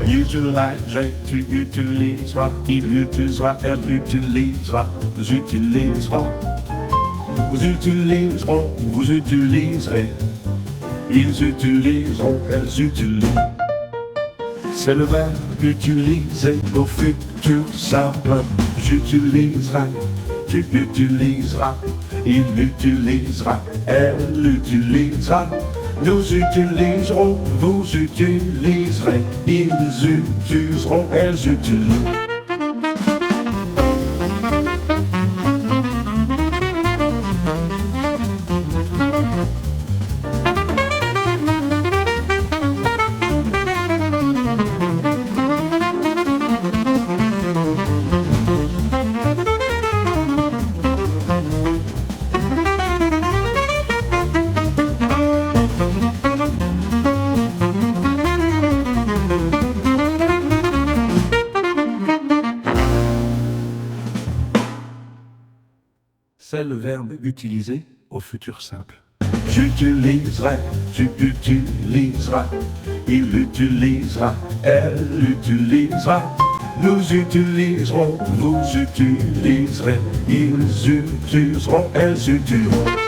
Utiliser, tu utiliseras, il utilisera, elle utilisera, vous utiliserons, vous utiliserons, vous utiliserez, ils utiliseront, elles utilisent. C'est le verbe utiliser au futur simple. J'utiliserai, tu utiliseras, il utilisera, elle utilisera. Nous utiliserons, vous utiliserez, ils utiliseront, elles utilisent. C'est le verbe utiliser au futur simple. J'utiliserai, tu utiliseras, il utilisera, elle utilisera. Nous utiliserons, vous utiliserez, ils utiliseront, elles utiliseront.